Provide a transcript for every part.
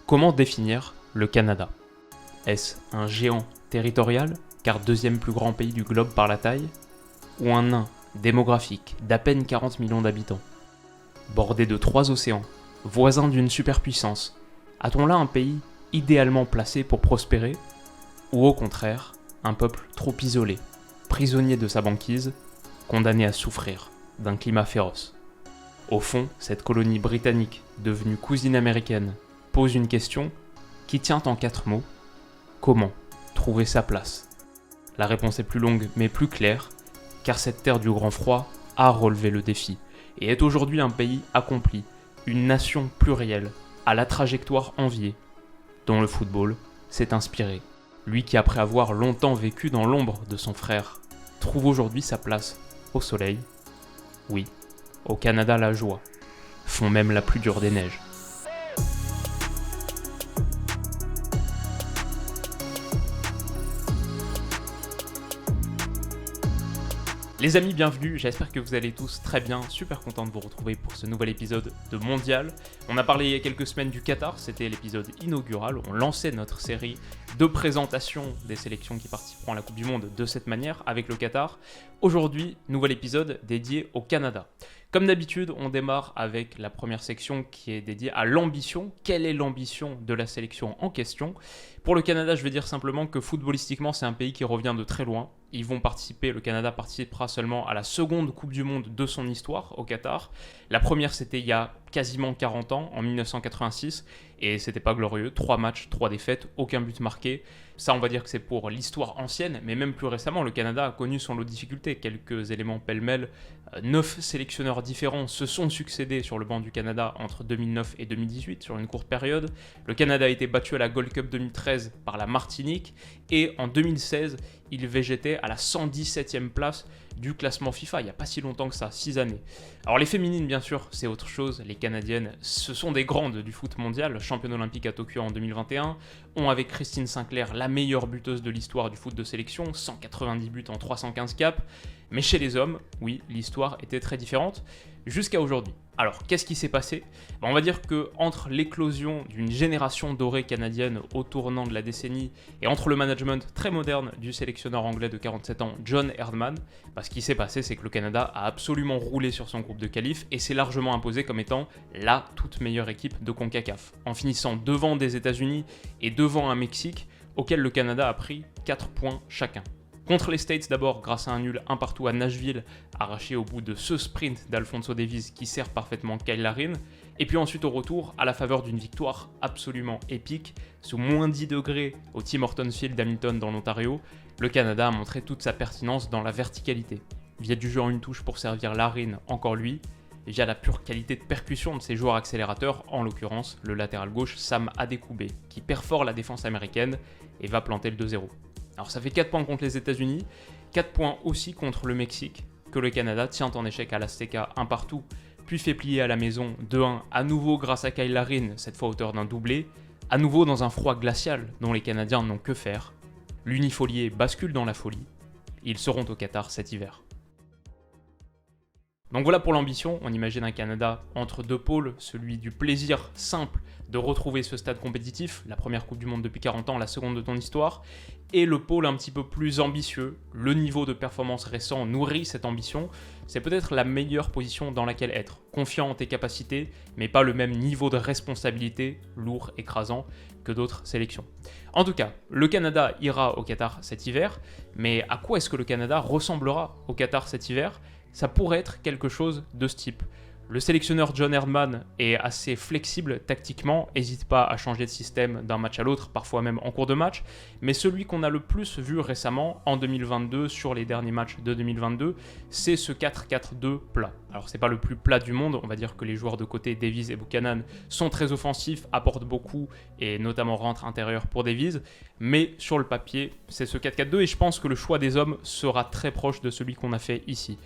Comment définir le Canada ? Est-ce un géant territorial, car deuxième plus grand pays du globe par la taille, ou un nain démographique d'à peine 40 millions d'habitants ? Bordé de 3 océans, voisin d'une superpuissance, a-t-on là un pays idéalement placé pour prospérer, ou au contraire, un peuple trop isolé, prisonnier de sa banquise, condamné à souffrir d'un climat féroce ? Au fond, cette colonie britannique, devenue cousine américaine, pose une question qui tient en 4 mots. Comment trouver sa place ? La réponse est plus longue mais plus claire, car cette terre du grand froid a relevé le défi et est aujourd'hui un pays accompli, une nation plurielle, à la trajectoire enviée, dont le football s'est inspiré. Lui qui, après avoir longtemps vécu dans l'ombre de son frère, trouve aujourd'hui sa place au soleil. Oui, au Canada la joie, font même la plus dure des neiges. Les amis, bienvenue, j'espère que vous allez tous très bien, super content de vous retrouver pour ce nouvel épisode de Mondial. On a parlé il y a quelques semaines du Qatar, c'était l'épisode inaugural, on lançait notre série de présentation des sélections qui participeront à la Coupe du Monde de cette manière avec le Qatar. Aujourd'hui, nouvel épisode dédié au Canada. Comme d'habitude, on démarre avec la première section qui est dédiée à l'ambition. Quelle est l'ambition de la sélection en question ? Pour le Canada, je vais dire simplement que footballistiquement, c'est un pays qui revient de très loin. Le Canada participera seulement à la seconde Coupe du Monde de son histoire au Qatar. La première, c'était il y a quasiment 40 ans, en 1986, et c'était pas glorieux. 3 matchs, 3 défaites, aucun but marqué. Ça, on va dire que c'est pour l'histoire ancienne, mais même plus récemment, le Canada a connu son lot de difficultés. Quelques éléments pêle-mêle. 9 sélectionneurs différents se sont succédés sur le banc du Canada entre 2009 et 2018, sur une courte période. Le Canada a été battu à la Gold Cup 2013 par la Martinique, et en 2016, il végétait à la 117e place du classement FIFA, il n'y a pas si longtemps que ça, 6 années. Alors les féminines, bien sûr, c'est autre chose. Les Canadiennes, ce sont des grandes du foot mondial, championnes olympiques à Tokyo en 2021, ont avec Christine Sinclair la meilleure buteuse de l'histoire du foot de sélection, 190 buts en 315 caps. Mais chez les hommes, oui, l'histoire était très différente, jusqu'à aujourd'hui. Alors, qu'est-ce qui s'est passé ? On va dire qu'entre l'éclosion d'une génération dorée canadienne au tournant de la décennie et entre le management très moderne du sélectionneur anglais de 47 ans, John Herdman, ce qui s'est passé, c'est que le Canada a absolument roulé sur son groupe de qualif et s'est largement imposé comme étant la toute meilleure équipe de CONCACAF, en finissant devant des États-Unis et devant un Mexique, auquel le Canada a pris 4 points chacun. Contre les States d'abord, grâce à un nul 1-1 à Nashville, arraché au bout de ce sprint d'Alphonso Davies qui sert parfaitement Kyle Larin, et puis ensuite au retour, à la faveur d'une victoire absolument épique, sous moins 10 degrés au Tim Hortons Field d'Hamilton dans l'Ontario, le Canada a montré toute sa pertinence dans la verticalité, via du jeu en une touche pour servir Larin, encore lui, via la pure qualité de percussion de ses joueurs accélérateurs, en l'occurrence le latéral gauche Sam Adekugbe, qui perfore la défense américaine et va planter le 2-0. Alors ça fait 4 points contre les États-Unis, 4 points aussi contre le Mexique, que le Canada tient en échec à l'Azteca 1-1, puis fait plier à la maison 2-1, à nouveau grâce à Kyle Larin, cette fois auteur d'un doublé, à nouveau dans un froid glacial dont les Canadiens n'ont que faire. L'unifolié bascule dans la folie, ils seront au Qatar cet hiver. Donc voilà pour l'ambition, on imagine un Canada entre deux pôles, celui du plaisir simple de retrouver ce stade compétitif, la première Coupe du Monde depuis 40 ans, la seconde de ton histoire, et le pôle un petit peu plus ambitieux, le niveau de performance récent nourrit cette ambition, c'est peut-être la meilleure position dans laquelle être, confiant en tes capacités, mais pas le même niveau de responsabilité, lourd, écrasant, que d'autres sélections. En tout cas, le Canada ira au Qatar cet hiver, mais à quoi est-ce que le Canada ressemblera au Qatar cet hiver ? Ça pourrait être quelque chose de ce type. Le sélectionneur John Herdman est assez flexible tactiquement, n'hésite pas à changer de système d'un match à l'autre, parfois même en cours de match, mais celui qu'on a le plus vu récemment, en 2022, sur les derniers matchs de 2022, c'est ce 4-4-2 plat. Alors c'est pas le plus plat du monde, on va dire que les joueurs de côté, Davies et Buchanan, sont très offensifs, apportent beaucoup, et notamment rentrent intérieur pour Davies, mais sur le papier, c'est ce 4-4-2, et je pense que le choix des hommes sera très proche de celui qu'on a fait ici.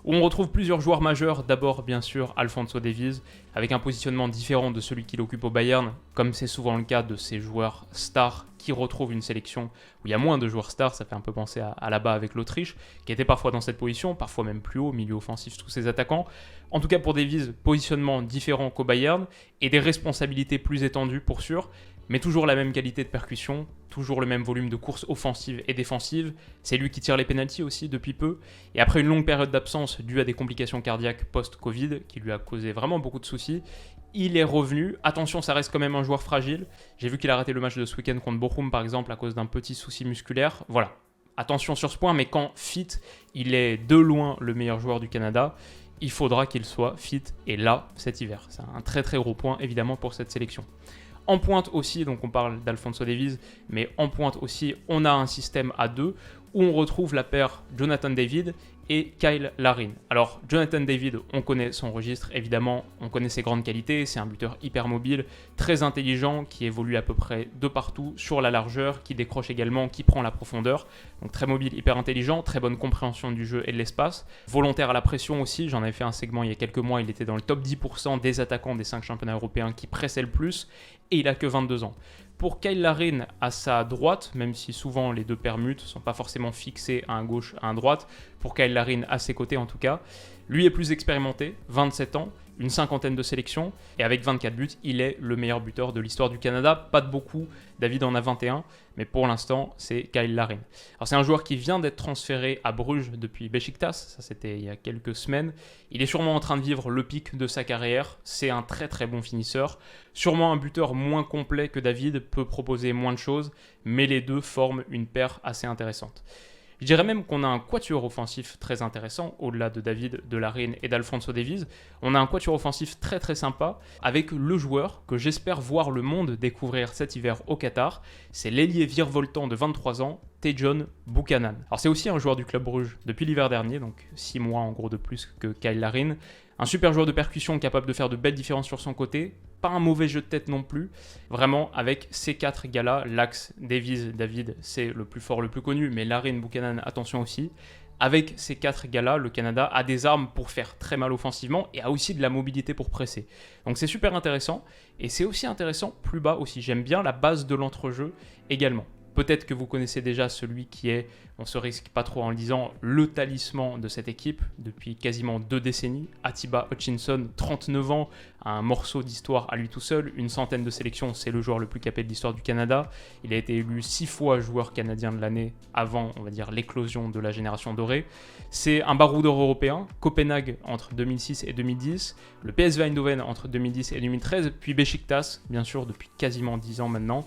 où on retrouve plusieurs joueurs majeurs. D'abord, bien sûr, Alphonso Davies, avec un positionnement différent de celui qu'il occupe au Bayern, comme c'est souvent le cas de ces joueurs stars qui retrouvent une sélection où il y a moins de joueurs stars. Ça fait un peu penser à là-bas avec l'Autriche, qui était parfois dans cette position, parfois même plus haut, milieu offensif, tous ces attaquants. En tout cas, pour Davies, positionnement différent qu'au Bayern, et des responsabilités plus étendues pour sûr, mais toujours la même qualité de percussion, toujours le même volume de courses offensives et défensives. C'est lui qui tire les pénaltys aussi depuis peu. Et après une longue période d'absence due à des complications cardiaques post-Covid, qui lui a causé vraiment beaucoup de soucis, il est revenu. Attention, ça reste quand même un joueur fragile. J'ai vu qu'il a raté le match de ce week-end contre Bochum par exemple à cause d'un petit souci musculaire. Voilà, attention sur ce point, mais quand fit, il est de loin le meilleur joueur du Canada. Il faudra qu'il soit fit et là cet hiver. C'est un très très gros point évidemment pour cette sélection. En pointe aussi, donc on parle d'Alphonso Davies, mais en pointe aussi, on a un système à 2 où on retrouve la paire Jonathan David et Kyle Larin. Alors, Jonathan David, on connaît son registre, évidemment, on connaît ses grandes qualités, c'est un buteur hyper mobile, très intelligent, qui évolue à peu près de partout, sur la largeur, qui décroche également, qui prend la profondeur. Donc très mobile, hyper intelligent, très bonne compréhension du jeu et de l'espace. Volontaire à la pression aussi, j'en avais fait un segment il y a quelques mois, il était dans le top 10% des attaquants des 5 championnats européens qui pressaient le plus, et il a que 22 ans. Pour Kyle Larin à sa droite, même si souvent les deux permutes ne sont pas forcément fixées à un gauche, à un droite, pour Kyle Larin à ses côtés en tout cas, lui est plus expérimenté, 27 ans, une cinquantaine de sélections, et avec 24 buts, il est le meilleur buteur de l'histoire du Canada. Pas de beaucoup, David en a 21, mais pour l'instant, c'est Kyle Larin. Alors c'est un joueur qui vient d'être transféré à Bruges depuis Beşiktaş, ça c'était il y a quelques semaines. Il est sûrement en train de vivre le pic de sa carrière, c'est un très très bon finisseur. Sûrement un buteur moins complet que David, peut proposer moins de choses, mais les deux forment une paire assez intéressante. Je dirais même qu'on a un quatuor offensif très intéressant, au-delà de David, de Larin et d'Alphonso Davies. On a un quatuor offensif très très sympa, avec le joueur que j'espère voir le monde découvrir cet hiver au Qatar. C'est l'ailier virevoltant de 23 ans, Tajon Buchanan. Alors c'est aussi un joueur du Club Bruges depuis l'hiver dernier, donc 6 mois en gros de plus que Kyle Larin. Un super joueur de percussion capable de faire de belles différences sur son côté, pas un mauvais jeu de tête non plus. Vraiment, avec ces 4 gars-là, l'axe Davies, David, c'est le plus fort, le plus connu, mais Larin, Buchanan, attention aussi. Avec ces 4 gars-là, le Canada a des armes pour faire très mal offensivement et a aussi de la mobilité pour presser. Donc c'est super intéressant, et c'est aussi intéressant plus bas aussi. J'aime bien la base de l'entrejeu également. Peut-être que vous connaissez déjà celui qui est, on se risque pas trop en le disant, le talisman de cette équipe depuis quasiment 2 décennies. Atiba Hutchinson, 39 ans, un morceau d'histoire à lui tout seul, une centaine de sélections, c'est le joueur le plus capé de l'histoire du Canada. Il a été élu 6 fois joueur canadien de l'année avant, on va dire, l'éclosion de la génération dorée. C'est un baroudeur européen, Copenhague entre 2006 et 2010, le PSV Eindhoven entre 2010 et 2013, puis Beşiktaş, bien sûr, depuis quasiment 10 ans maintenant.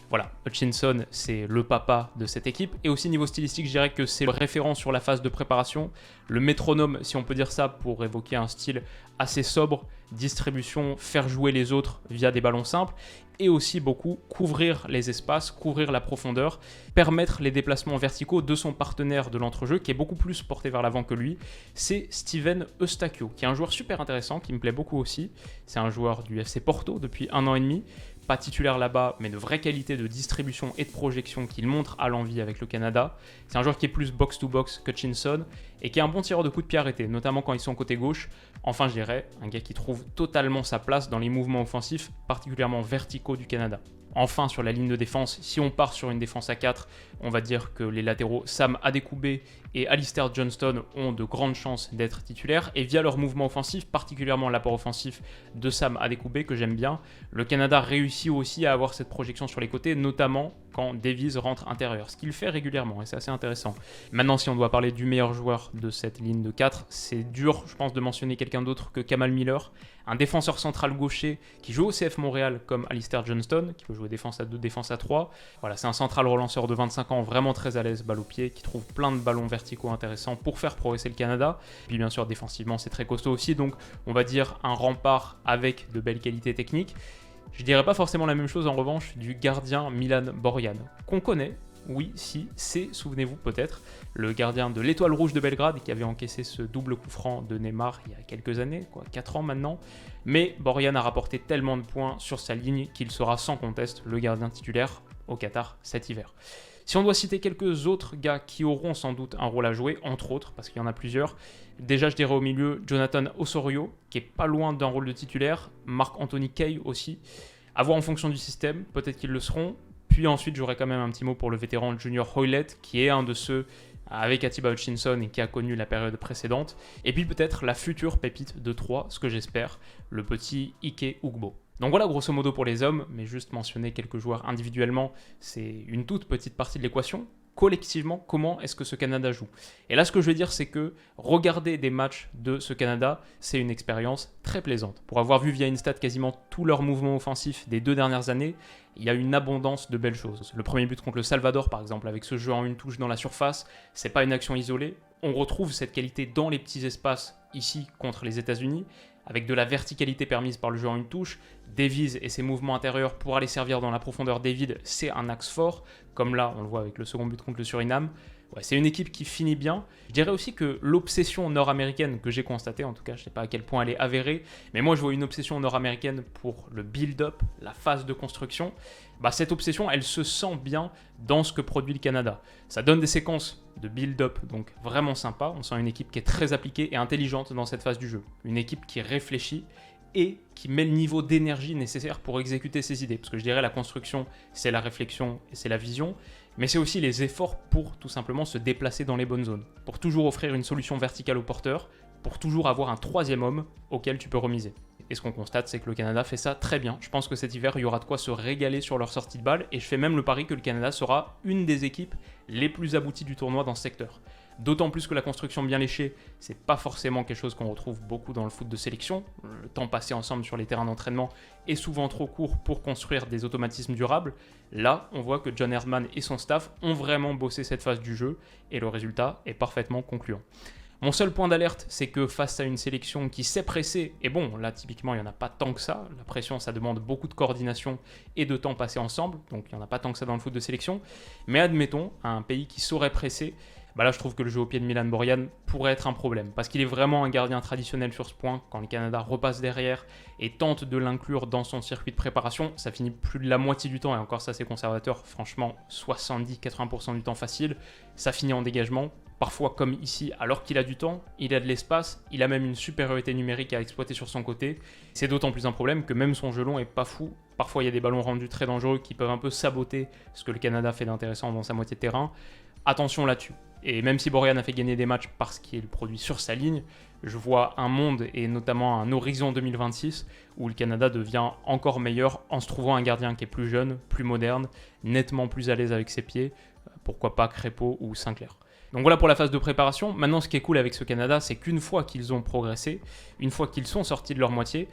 Voilà, Hutchinson, c'est le papa de cette équipe. Et aussi niveau stylistique, je dirais que c'est le référent sur la phase de préparation. Le métronome, si on peut dire ça, pour évoquer un style assez sobre, distribution, faire jouer les autres via des ballons simples. Et aussi beaucoup couvrir les espaces, couvrir la profondeur, permettre les déplacements verticaux de son partenaire de l'entrejeu, qui est beaucoup plus porté vers l'avant que lui. C'est Steven Eustáquio, qui est un joueur super intéressant, qui me plaît beaucoup aussi. C'est un joueur du FC Porto depuis 1 an et demi. Pas titulaire là-bas, mais de vraie qualité de distribution et de projection qu'il montre à l'envie avec le Canada. C'est un joueur qui est plus box-to-box que Hutchinson et qui est un bon tireur de coups de pied arrêtés, notamment quand ils sont côté gauche. Enfin, je dirais, un gars qui trouve totalement sa place dans les mouvements offensifs, particulièrement verticaux du Canada. Enfin, sur la ligne de défense, si on part sur une défense à 4, on va dire que les latéraux Sam Adekugbe et Alistair Johnston ont de grandes chances d'être titulaires. Et via leur mouvement offensif, particulièrement l'apport offensif de Sam Adekugbe, que j'aime bien, le Canada réussit aussi à avoir cette projection sur les côtés, notamment quand Davies rentre intérieur, ce qu'il fait régulièrement, et c'est assez intéressant. Maintenant, si on doit parler du meilleur joueur de cette ligne de 4, c'est dur, je pense, de mentionner quelqu'un d'autre que Kamal Miller, un défenseur central gaucher qui joue au CF Montréal comme Alistair Johnston, qui peut jouer défense à 2, défense à 3. Voilà, c'est un central relanceur de 25 ans, vraiment très à l'aise, balle au pied, qui trouve plein de ballons verticaux intéressants pour faire progresser le Canada. Puis bien sûr, défensivement, c'est très costaud aussi, donc on va dire un rempart avec de belles qualités techniques. Je dirais pas forcément la même chose en revanche du gardien Milan Borjan, qu'on connaît. Oui, si, c'est, souvenez-vous peut-être, le gardien de l'Étoile Rouge de Belgrade qui avait encaissé ce double coup franc de Neymar il y a quelques années, 4 ans maintenant. Mais Borjan a rapporté tellement de points sur sa ligne qu'il sera sans conteste le gardien titulaire au Qatar cet hiver. Si on doit citer quelques autres gars qui auront sans doute un rôle à jouer, entre autres, parce qu'il y en a plusieurs, déjà je dirais au milieu Jonathan Osorio, qui est pas loin d'un rôle de titulaire, Marc-Anthony Kaye aussi, à voir en fonction du système, peut-être qu'ils le seront. Puis ensuite j'aurais quand même un petit mot pour le vétéran Junior Hoilett, qui est un de ceux avec Atiba Hutchinson et qui a connu la période précédente. Et puis peut-être la future pépite de 3, ce que j'espère, le petit Ike Ugbo. Donc voilà grosso modo pour les hommes, mais juste mentionner quelques joueurs individuellement, c'est une toute petite partie de l'équation. Collectivement, comment est-ce que ce Canada joue? Et là, ce que je veux dire, c'est que regarder des matchs de ce Canada, c'est une expérience très plaisante. Pour avoir vu via Instat quasiment tous leurs mouvements offensifs des 2 dernières années, il y a une abondance de belles choses. Le premier but contre le Salvador, par exemple, avec ce jeu en une touche dans la surface, c'est pas une action isolée. On retrouve cette qualité dans les petits espaces ici contre les États-Unis, avec de la verticalité permise par le jeu en une touche. Davies et ses mouvements intérieurs pour aller servir dans la profondeur des vides, c'est un axe fort, comme là on le voit avec le second but contre le Suriname. Ouais, c'est une équipe qui finit bien. Je dirais aussi que l'obsession nord-américaine que j'ai constatée, en tout cas je ne sais pas à quel point elle est avérée, mais moi je vois une obsession nord-américaine pour le build-up, la phase de construction. Cette obsession, elle se sent bien dans ce que produit le Canada. Ça donne des séquences de build-up, donc vraiment sympa. On sent une équipe qui est très appliquée et intelligente dans cette phase du jeu. Une équipe qui réfléchit et qui met le niveau d'énergie nécessaire pour exécuter ses idées. Parce que je dirais la construction, c'est la réflexion et c'est la vision, mais c'est aussi les efforts pour tout simplement se déplacer dans les bonnes zones, pour toujours offrir une solution verticale au porteur, pour toujours avoir un troisième homme auquel tu peux remiser. Et ce qu'on constate, c'est que le Canada fait ça très bien. Je pense que cet hiver, il y aura de quoi se régaler sur leur sortie de balle, et je fais même le pari que le Canada sera une des équipes les plus abouties du tournoi dans ce secteur. D'autant plus que la construction bien léchée, c'est pas forcément quelque chose qu'on retrouve beaucoup dans le foot de sélection. Le temps passé ensemble sur les terrains d'entraînement est souvent trop court pour construire des automatismes durables. Là, on voit que John Herdman et son staff ont vraiment bossé cette phase du jeu, et le résultat est parfaitement concluant. Mon seul point d'alerte, c'est que face à une sélection qui s'est pressée, et bon, là typiquement il n'y en a pas tant que ça, la pression ça demande beaucoup de coordination et de temps passé ensemble, donc il n'y en a pas tant que ça dans le foot de sélection, mais admettons, un pays qui saurait presser, là je trouve que le jeu au pied de Milan Borjan pourrait être un problème, parce qu'il est vraiment un gardien traditionnel sur ce point. Quand le Canada repasse derrière et tente de l'inclure dans son circuit de préparation, ça finit plus de la moitié du temps, et encore ça c'est conservateur, franchement 70-80% du temps facile, ça finit en dégagement. Parfois comme ici, alors qu'il a du temps, il a de l'espace, il a même une supériorité numérique à exploiter sur son côté. C'est d'autant plus un problème que même son jeu long est pas fou. Parfois il y a des ballons rendus très dangereux qui peuvent un peu saboter ce que le Canada fait d'intéressant dans sa moitié de terrain. Attention là-dessus. Et même si Borjan a fait gagner des matchs parce qu'il produit sur sa ligne, je vois un monde et notamment un horizon 2026 où le Canada devient encore meilleur en se trouvant un gardien qui est plus jeune, plus moderne, nettement plus à l'aise avec ses pieds. Pourquoi pas Crépeau ou Sinclair. Donc voilà pour la phase de préparation. Maintenant, ce qui est cool avec ce Canada, c'est qu'une fois qu'ils ont progressé, une fois qu'ils sont sortis de leur moitié,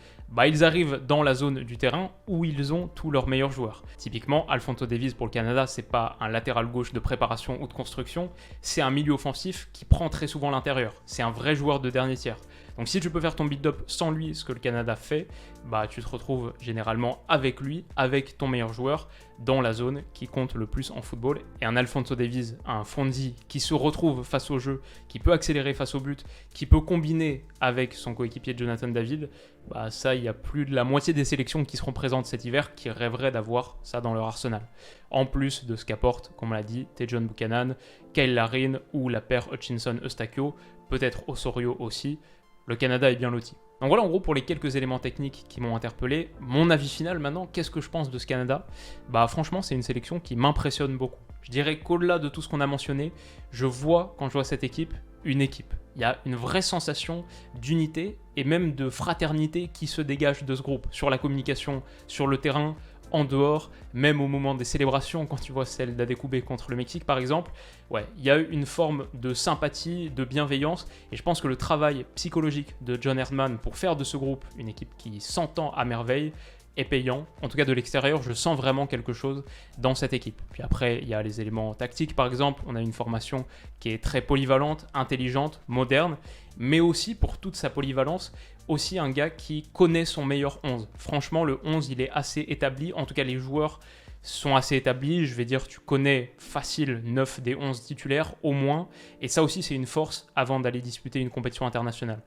ils arrivent dans la zone du terrain où ils ont tous leurs meilleurs joueurs. Typiquement, Alphonso Davies pour le Canada, c'est pas un latéral gauche de préparation ou de construction, c'est un milieu offensif qui prend très souvent l'intérieur. C'est un vrai joueur de dernier tiers. Donc si tu peux faire ton build-up sans lui, ce que le Canada fait, tu te retrouves généralement avec lui, avec ton meilleur joueur, dans la zone qui compte le plus en football. Et un Alphonso Davies, un Fonzi qui se retrouve face au jeu, qui peut accélérer face au but, qui peut combiner avec son coéquipier Jonathan David, ça, il y a plus de la moitié des sélections qui seront présentes cet hiver qui rêveraient d'avoir ça dans leur arsenal. En plus de ce qu'apporte, comme on l'a dit, Tejon Buchanan, Kyle Larin ou la paire Hutchinson-Eustachio, peut-être Osorio aussi. Le Canada est bien loti. Donc voilà en gros pour les quelques éléments techniques qui m'ont interpellé. Mon avis final maintenant, qu'est-ce que je pense de ce Canada ? Franchement c'est une sélection qui m'impressionne beaucoup. Je dirais qu'au-delà de tout ce qu'on a mentionné, je vois quand je vois cette équipe, une équipe. Il y a une vraie sensation d'unité et même de fraternité qui se dégage de ce groupe. Sur la communication, sur le terrain, en dehors, même au moment des célébrations, quand tu vois celle d'Adékoubé contre le Mexique par exemple, il y a eu une forme de sympathie, de bienveillance, et je pense que le travail psychologique de John Herdman pour faire de ce groupe une équipe qui s'entend à merveille est payant. En tout cas de l'extérieur, je sens vraiment quelque chose dans cette équipe. Puis après, il y a les éléments tactiques par exemple, on a une formation qui est très polyvalente, intelligente, moderne, mais aussi pour toute sa polyvalence, aussi un gars qui connaît son meilleur 11. Franchement, le 11, il est assez établi. En tout cas, les joueurs sont assez établis. Je vais dire, tu connais facile 9 des 11 titulaires au moins. Et ça aussi, c'est une force avant d'aller disputer une compétition internationale.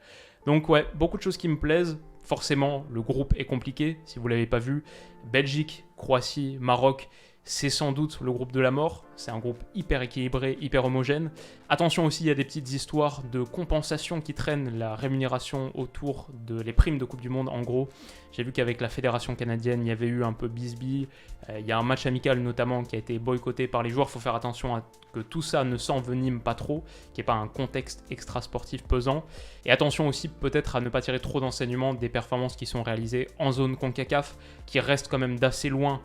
Donc beaucoup de choses qui me plaisent. Forcément, le groupe est compliqué. Si vous ne l'avez pas vu, Belgique, Croatie, Maroc, c'est sans doute le groupe de la mort. C'est un groupe hyper équilibré, hyper homogène. Attention aussi, il y a des petites histoires de compensation qui traînent la rémunération autour de les primes de Coupe du Monde. En gros, j'ai vu qu'avec la fédération canadienne, il y avait eu un peu bisbille. Il y a un match amical notamment qui a été boycotté par les joueurs. Il faut faire attention à que tout ça ne s'envenime pas trop, qu'il n'y ait pas un contexte extra-sportif pesant. Et attention aussi peut-être à ne pas tirer trop d'enseignements des performances qui sont réalisées en zone CONCACAF, qui reste quand même d'assez loin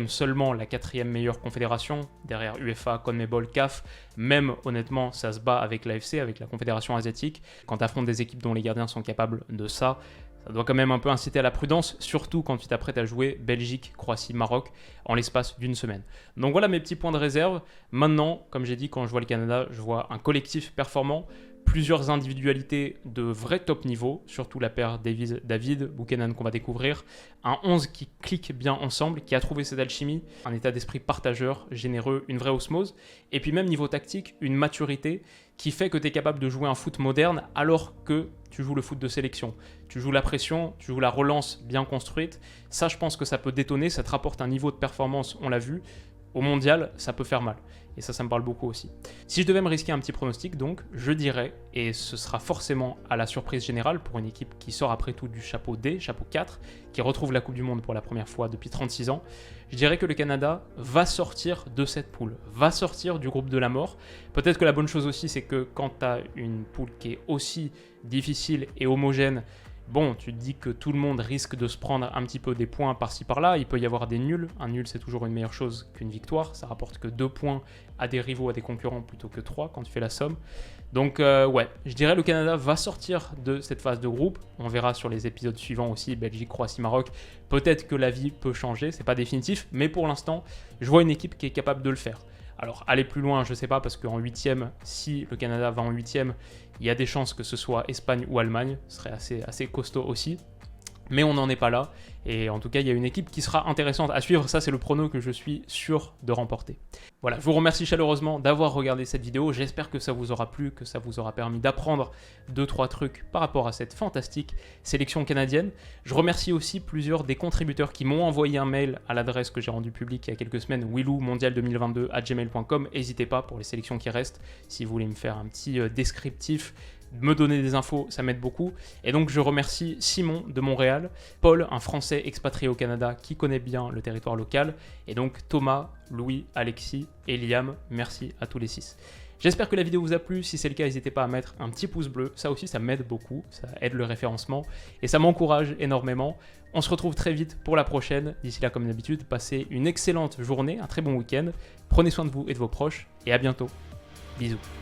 seulement la quatrième meilleure confédération, derrière UEFA, CONMEBOL, CAF. Même honnêtement, ça se bat avec l'AFC, avec la confédération asiatique. Quand tu affrontes des équipes dont les gardiens sont capables de ça, ça doit quand même un peu inciter à la prudence, surtout quand tu t'apprêtes à jouer Belgique, Croatie, Maroc en l'espace d'une semaine. Donc voilà mes petits points de réserve. Maintenant, comme j'ai dit, quand je vois le Canada, je vois un collectif performant, plusieurs individualités de vrai top niveau, surtout la paire David Buchanan qu'on va découvrir, un 11 qui clique bien ensemble, qui a trouvé cette alchimie, un état d'esprit partageur, généreux, une vraie osmose, et puis même niveau tactique, une maturité qui fait que tu es capable de jouer un foot moderne alors que tu joues le foot de sélection. Tu joues la pression, tu joues la relance bien construite. Ça, je pense que ça peut détonner, ça te rapporte un niveau de performance, on l'a vu. Au mondial, ça peut faire mal. Et ça me parle beaucoup aussi. Si je devais me risquer un petit pronostic, donc, je dirais, et ce sera forcément à la surprise générale pour une équipe qui sort après tout du chapeau D, chapeau 4, qui retrouve la Coupe du Monde pour la première fois depuis 36 ans, je dirais que le Canada va sortir de cette poule, va sortir du groupe de la mort. Peut-être que la bonne chose aussi, c'est que quand tu as une poule qui est aussi difficile et homogène, bon, tu te dis que tout le monde risque de se prendre un petit peu des points par-ci par-là. Il peut y avoir des nuls. Un nul, c'est toujours une meilleure chose qu'une victoire. Ça rapporte que 2 points à des rivaux, à des concurrents, plutôt que 3 quand tu fais la somme. Donc ouais, je dirais le Canada va sortir de cette phase de groupe. On verra sur les épisodes suivants aussi, Belgique, Croatie, Maroc. Peut-être que la vie peut changer, c'est pas définitif. Mais pour l'instant, je vois une équipe qui est capable de le faire. Alors, aller plus loin, je ne sais pas, parce qu'en 8e, si le Canada va en 8e, il y a des chances que ce soit Espagne ou Allemagne. Ce serait assez costaud aussi. Mais on n'en est pas là. Et en tout cas, il y a une équipe qui sera intéressante à suivre. Ça, c'est le prono que je suis sûr de remporter. Voilà, je vous remercie chaleureusement d'avoir regardé cette vidéo. J'espère que ça vous aura plu, que ça vous aura permis d'apprendre 2-3 trucs par rapport à cette fantastique sélection canadienne. Je remercie aussi plusieurs des contributeurs qui m'ont envoyé un mail à l'adresse que j'ai rendue publique il y a quelques semaines, willoumondial2022@gmail.com. N'hésitez pas pour les sélections qui restent, si vous voulez me faire un petit descriptif, me donner des infos, ça m'aide beaucoup. Et donc je remercie Simon de Montréal, Paul, un Français expatrié au Canada qui connaît bien le territoire local, et donc Thomas, Louis, Alexis et Liam. Merci à tous les 6. J'espère que la vidéo vous a plu. Si c'est le cas, n'hésitez pas à mettre un petit pouce bleu. Ça aussi, ça m'aide beaucoup. Ça aide le référencement et ça m'encourage énormément. On se retrouve très vite pour la prochaine. D'ici là, comme d'habitude, passez une excellente journée, un très bon week-end. Prenez soin de vous et de vos proches et à bientôt. Bisous.